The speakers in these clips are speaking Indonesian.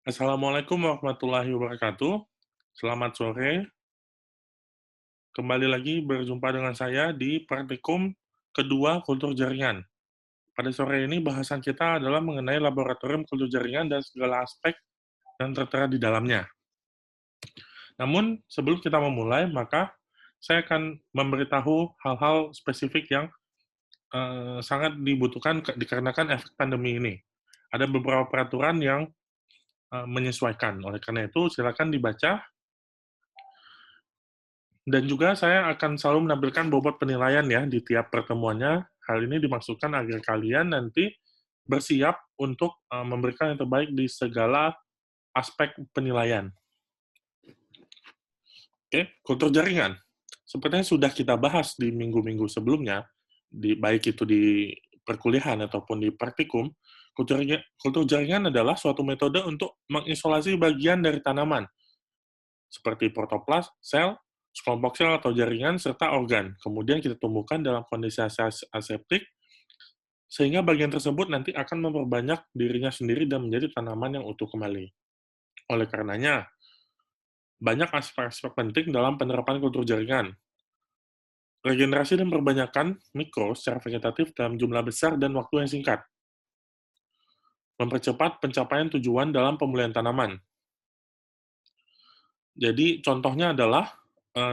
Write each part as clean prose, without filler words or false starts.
Assalamualaikum warahmatullahi wabarakatuh. Selamat sore, kembali lagi berjumpa dengan saya di praktikum kedua kultur jaringan. Pada sore ini bahasan kita adalah mengenai laboratorium kultur jaringan dan segala aspek yang tertera di dalamnya. Namun, sebelum kita memulai, maka saya akan memberitahu hal-hal spesifik yang sangat dibutuhkan dikarenakan efek pandemi ini. Ada beberapa peraturan yang menyesuaikan. Oleh karena itu, silakan dibaca. Dan juga saya akan selalu menampilkan bobot penilaian ya di tiap pertemuannya. Hal ini dimaksudkan agar kalian nanti bersiap untuk memberikan yang terbaik di segala aspek penilaian. Oke, kultur jaringan. Sepertinya sudah kita bahas di minggu-minggu sebelumnya, baik itu di perkuliahan ataupun di praktikum, kultur jaringan adalah suatu metode untuk mengisolasi bagian dari tanaman, seperti protoplas, sel, sekelompok sel atau jaringan, serta organ. Kemudian kita tumbuhkan dalam kondisi aseptik, sehingga bagian tersebut nanti akan memperbanyak dirinya sendiri dan menjadi tanaman yang utuh kembali. Oleh karenanya, banyak aspek-aspek penting dalam penerapan kultur jaringan. Regenerasi dan perbanyakan mikro secara vegetatif dalam jumlah besar dan waktu yang singkat. Mempercepat pencapaian tujuan dalam pemulihan tanaman. Jadi contohnya adalah,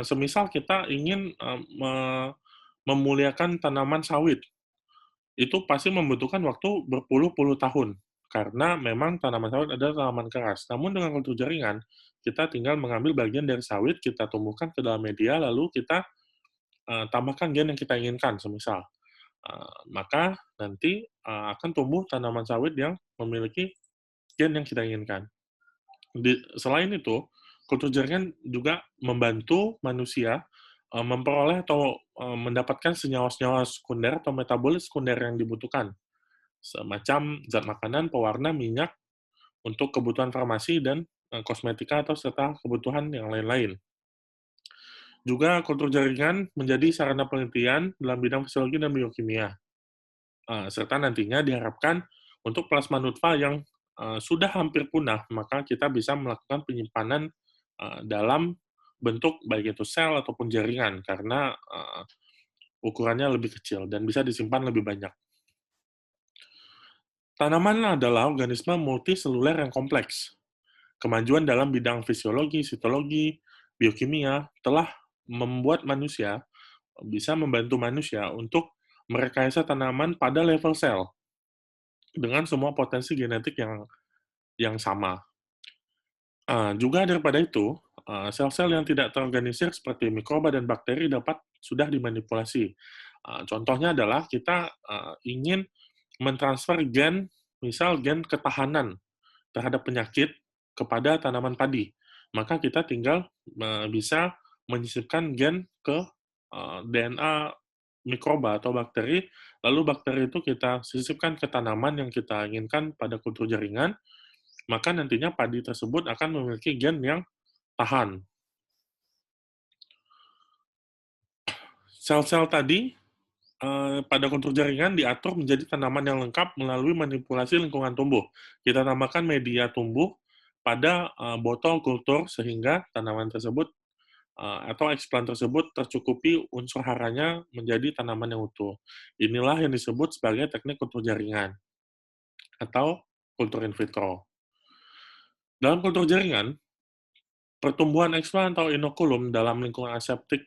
semisal kita ingin memuliakan tanaman sawit, itu pasti membutuhkan waktu berpuluh-puluh tahun, karena memang tanaman sawit adalah tanaman keras. Namun dengan kultur jaringan, kita tinggal mengambil bagian dari sawit, kita tumbuhkan ke dalam media, lalu kita tambahkan gen yang kita inginkan, semisal. Maka nanti akan tumbuh tanaman sawit yang memiliki gen yang kita inginkan. Selain itu, kultur jaringan juga membantu manusia memperoleh atau mendapatkan senyawa-senyawa sekunder atau metabolit sekunder yang dibutuhkan, semacam zat makanan, pewarna, minyak, untuk kebutuhan farmasi dan kosmetika atau serta kebutuhan yang lain-lain. Juga kultur jaringan menjadi sarana penelitian dalam bidang fisiologi dan biokimia, serta nantinya diharapkan untuk plasma nutfa yang sudah hampir punah, maka kita bisa melakukan penyimpanan dalam bentuk baik itu sel ataupun jaringan, karena ukurannya lebih kecil dan bisa disimpan lebih banyak. Tanaman adalah organisme multiseluler yang kompleks. Kemajuan dalam bidang fisiologi, sitologi, biokimia telah membuat manusia bisa membantu manusia untuk merekayasa tanaman pada level sel dengan semua potensi genetik yang sama. Juga daripada itu, sel-sel yang tidak terorganisir seperti mikroba dan bakteri dapat sudah dimanipulasi. Contohnya adalah kita ingin mentransfer gen, misal gen ketahanan terhadap penyakit kepada tanaman padi. Maka kita tinggal bisa menyisipkan gen ke DNA mikroba atau bakteri, lalu bakteri itu kita sisipkan ke tanaman yang kita inginkan pada kultur jaringan, maka nantinya padi tersebut akan memiliki gen yang tahan. Sel-sel tadi pada kultur jaringan diatur menjadi tanaman yang lengkap melalui manipulasi lingkungan tumbuh. Kita tambahkan media tumbuh pada botol kultur sehingga tanaman tersebut atau eksplan tersebut tercukupi unsur haranya menjadi tanaman yang utuh. Inilah yang disebut sebagai teknik kultur jaringan atau kultur in vitro. Dalam kultur jaringan, pertumbuhan eksplan atau inokulum dalam lingkungan aseptik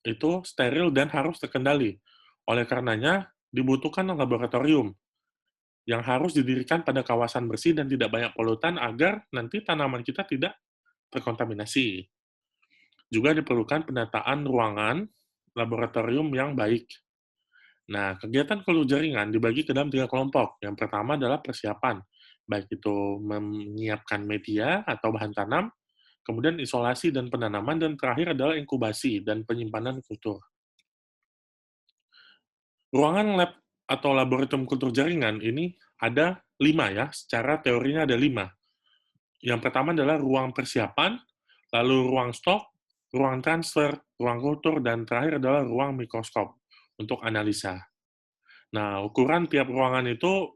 itu steril dan harus terkendali. Oleh karenanya, dibutuhkan laboratorium yang harus didirikan pada kawasan bersih dan tidak banyak polutan agar nanti tanaman kita tidak terkontaminasi. Juga diperlukan penataan ruangan laboratorium yang baik. Nah, kegiatan kultur jaringan dibagi ke dalam 3 kelompok. Yang pertama adalah persiapan, baik itu menyiapkan media atau bahan tanam, kemudian isolasi dan penanaman, dan terakhir adalah inkubasi dan penyimpanan kultur. Ruangan lab atau laboratorium kultur jaringan ini ada 5 ya, secara teorinya ada 5. Yang pertama adalah ruang persiapan, lalu ruang stok, ruang transfer, ruang kultur, dan terakhir adalah ruang mikroskop untuk analisa. Nah, ukuran tiap ruangan itu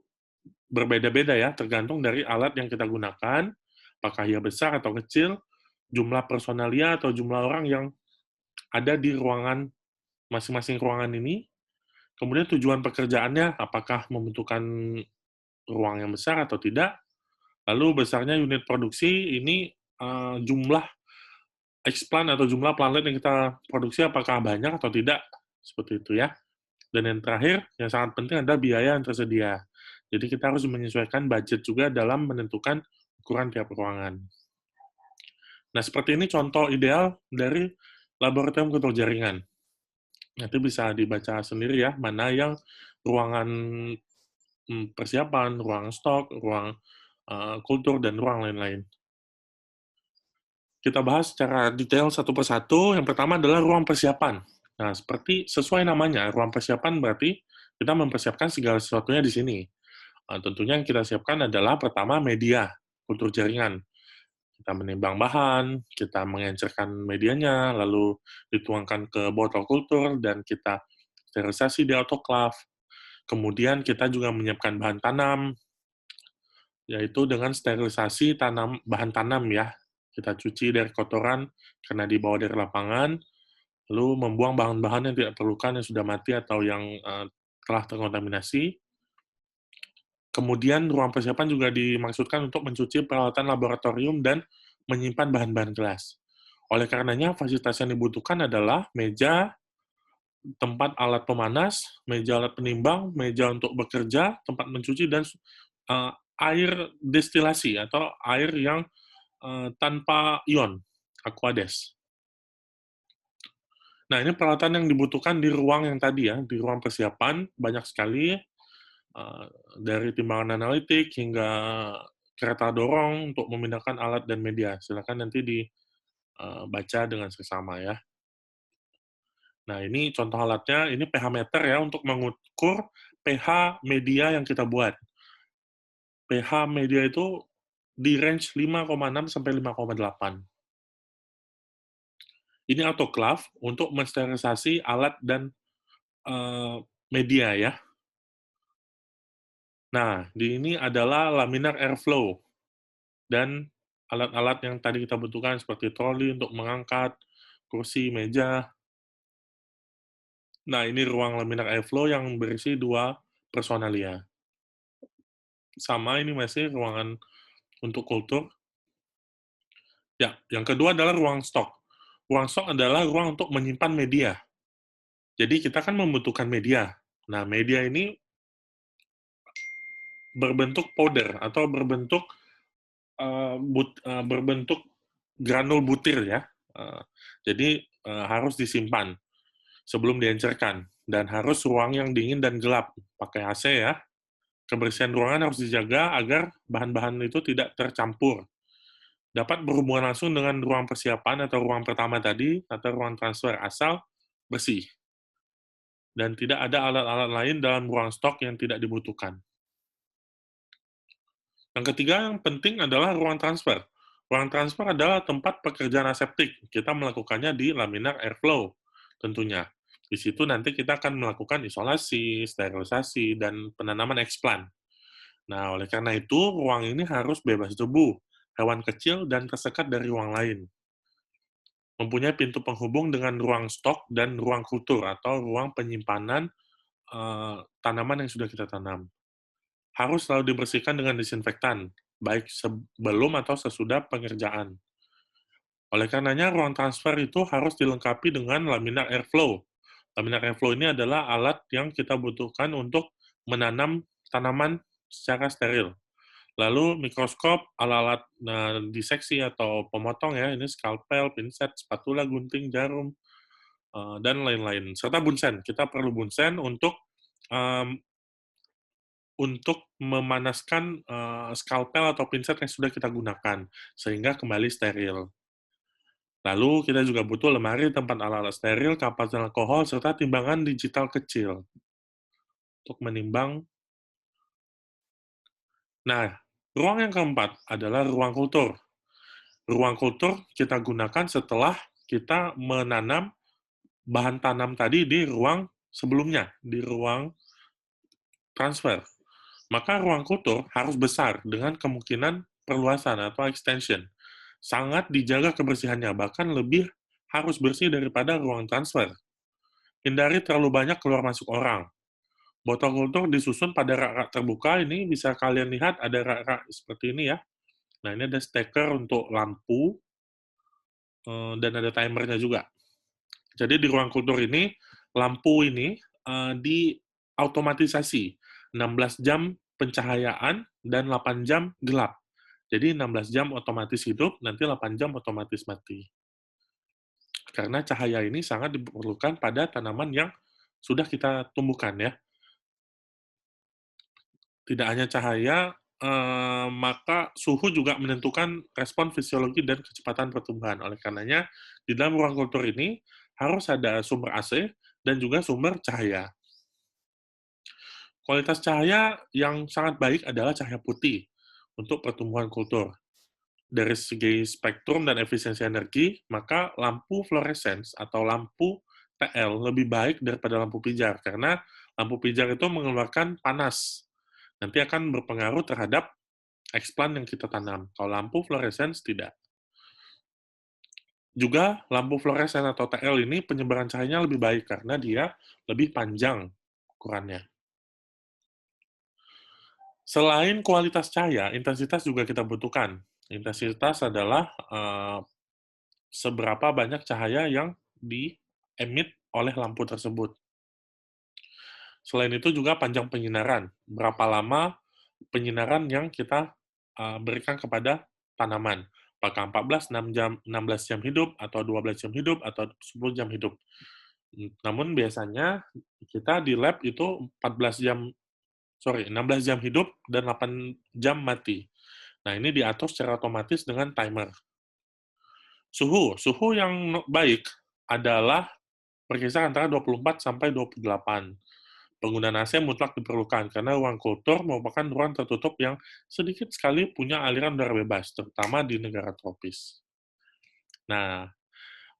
berbeda-beda ya, tergantung dari alat yang kita gunakan, apakah ia besar atau kecil, jumlah personalia atau jumlah orang yang ada di ruangan masing-masing ruangan ini, kemudian tujuan pekerjaannya, apakah membutuhkan ruang yang besar atau tidak, lalu besarnya unit produksi ini jumlah explant atau jumlah planet yang kita produksi apakah banyak atau tidak, seperti itu ya. Dan yang terakhir, yang sangat penting adalah biaya yang tersedia. Jadi kita harus menyesuaikan budget juga dalam menentukan ukuran tiap ruangan. Nah, seperti ini contoh ideal dari laboratorium kontrol jaringan. Nanti bisa dibaca sendiri ya, mana yang ruangan persiapan, ruang stok, ruang kultur, dan ruang lain-lain. Kita bahas secara detail satu persatu. Yang pertama adalah ruang persiapan. Nah, seperti sesuai namanya, ruang persiapan berarti kita mempersiapkan segala sesuatunya di sini. Tentunya yang kita siapkan adalah pertama media, kultur jaringan. Kita menimbang bahan, kita mengencerkan medianya, lalu dituangkan ke botol kultur, dan kita sterilisasi di autoclave. Kemudian kita juga menyiapkan bahan tanam, yaitu dengan sterilisasi bahan tanam ya. Kita cuci dari kotoran karena dibawa dari lapangan, lalu membuang bahan-bahan yang tidak perlukan yang sudah mati atau yang telah terkontaminasi. Kemudian ruang persiapan juga dimaksudkan untuk mencuci peralatan laboratorium dan menyimpan bahan-bahan kelas. Oleh karenanya, fasilitas yang dibutuhkan adalah meja, tempat alat pemanas, meja alat penimbang, meja untuk bekerja, tempat mencuci, dan air destilasi atau air yang tanpa ion, aquades. Nah, ini peralatan yang dibutuhkan di ruang yang tadi ya, di ruang persiapan, banyak sekali, dari timbangan analitik hingga kereta dorong untuk memindahkan alat dan media. Silakan nanti dibaca dengan seksama ya. Nah, ini contoh alatnya, ini pH meter ya, untuk mengukur pH media yang kita buat. pH media itu di range 5,6 sampai 5,8. Ini autoclave untuk mensterilisasi alat dan media ya. Nah, di ini adalah laminar airflow dan alat-alat yang tadi kita butuhkan seperti troli untuk mengangkat, kursi, meja. Nah, ini ruang laminar airflow yang berisi 2 personalia. Sama, ini masih ruangan untuk kultur. Ya, yang kedua adalah ruang stok. Ruang stok adalah ruang untuk menyimpan media. Jadi kita kan membutuhkan media. Nah, media ini berbentuk powder atau berbentuk granul butir ya. Jadi harus disimpan sebelum diencerkan dan harus ruang yang dingin dan gelap, pakai AC ya. Kebersihan ruangan harus dijaga agar bahan-bahan itu tidak tercampur. Dapat berhubungan langsung dengan ruang persiapan atau ruang pertama tadi atau ruang transfer asal bersih. Dan tidak ada alat-alat lain dalam ruang stok yang tidak dibutuhkan. Yang ketiga yang penting adalah ruang transfer. Ruang transfer adalah tempat pekerjaan aseptik. Kita melakukannya di laminar airflow, tentunya. Di situ nanti kita akan melakukan isolasi, sterilisasi, dan penanaman explant. Nah, oleh karena itu, ruang ini harus bebas debu, hewan kecil, dan tersekat dari ruang lain. Mempunyai pintu penghubung dengan ruang stok dan ruang kultur atau ruang penyimpanan tanaman yang sudah kita tanam. Harus selalu dibersihkan dengan disinfektan, baik sebelum atau sesudah pengerjaan. Oleh karenanya, ruang transfer itu harus dilengkapi dengan laminar airflow. Laminar airflow ini adalah alat yang kita butuhkan untuk menanam tanaman secara steril. Lalu mikroskop, alat-alat diseksi atau pemotong ya, ini skalpel, pinset, spatula, gunting, jarum, dan lain-lain. Serta bunsen, kita perlu bunsen untuk memanaskan skalpel atau pinset yang sudah kita gunakan, sehingga kembali steril. Lalu kita juga butuh lemari tempat alat-alat steril, kapas dan alkohol, serta timbangan digital kecil untuk menimbang. Nah, ruang yang keempat adalah ruang kultur. Ruang kultur kita gunakan setelah kita menanam bahan tanam tadi di ruang sebelumnya, di ruang transfer. Maka ruang kultur harus besar dengan kemungkinan perluasan atau extension. Sangat dijaga kebersihannya, bahkan lebih harus bersih daripada ruang transfer. Hindari terlalu banyak keluar masuk orang. Botol kultur disusun pada rak-rak terbuka, ini bisa kalian lihat ada rak-rak seperti ini ya. Nah, ini ada steker untuk lampu, dan ada timernya juga. Jadi di ruang kultur ini, lampu ini diautomatisasi, 16 jam pencahayaan dan 8 jam gelap. Jadi 16 jam otomatis hidup, nanti 8 jam otomatis mati. Karena cahaya ini sangat diperlukan pada tanaman yang sudah kita tumbuhkan ya. Tidak hanya cahaya, maka suhu juga menentukan respon fisiologi dan kecepatan pertumbuhan. Oleh karenanya, di dalam ruang kultur ini harus ada sumber AC dan juga sumber cahaya. Kualitas cahaya yang sangat baik adalah cahaya putih untuk pertumbuhan kultur. Dari segi spektrum dan efisiensi energi, maka lampu fluorescence atau lampu TL lebih baik daripada lampu pijar, karena lampu pijar itu mengeluarkan panas. Nanti akan berpengaruh terhadap eksplan yang kita tanam. Kalau lampu fluorescence, tidak. Juga lampu fluorescence atau TL ini penyebaran cahayanya lebih baik, karena dia lebih panjang ukurannya. Selain kualitas cahaya, intensitas juga kita butuhkan. Intensitas adalah seberapa banyak cahaya yang di-emit oleh lampu tersebut. Selain itu juga panjang penyinaran, berapa lama penyinaran yang kita berikan kepada tanaman. Apakah 14, 6 jam, 16 jam hidup, atau 12 jam hidup, atau 10 jam hidup. Namun biasanya kita di lab itu 16 jam hidup dan 8 jam mati. Nah, ini diatur secara otomatis dengan timer. Suhu yang baik adalah berkisar antara 24 sampai 28. Penggunaan AC mutlak diperlukan karena ruang kultur merupakan ruang tertutup yang sedikit sekali punya aliran udara bebas, terutama di negara tropis. Nah,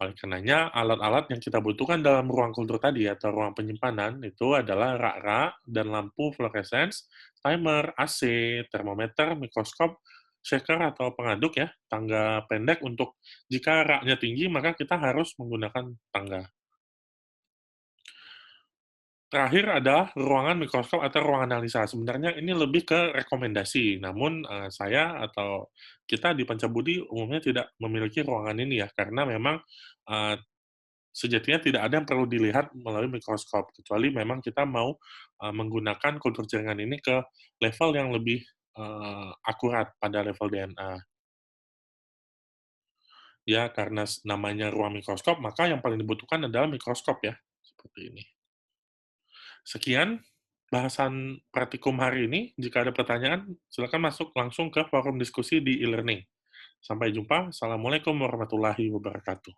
oleh karenanya alat-alat yang kita butuhkan dalam ruang kultur tadi atau ruang penyimpanan itu adalah rak-rak dan lampu fluorescence, timer, AC, termometer, mikroskop, shaker atau pengaduk ya, tangga pendek untuk jika raknya tinggi maka kita harus menggunakan tangga. Terakhir adalah ruangan mikroskop atau ruang analisa. Sebenarnya ini lebih ke rekomendasi, namun saya atau kita di Pancabudi umumnya tidak memiliki ruangan ini ya, karena memang eee, sejatinya tidak ada yang perlu dilihat melalui mikroskop, kecuali memang kita mau menggunakan kultur jaringan ini ke level yang lebih akurat pada level DNA. Ya, karena namanya ruang mikroskop, maka yang paling dibutuhkan adalah mikroskop ya, seperti ini. Sekian bahasan praktikum hari ini. Jika ada pertanyaan, silakan masuk langsung ke forum diskusi di e-learning. Sampai jumpa. Assalamualaikum warahmatullahi wabarakatuh.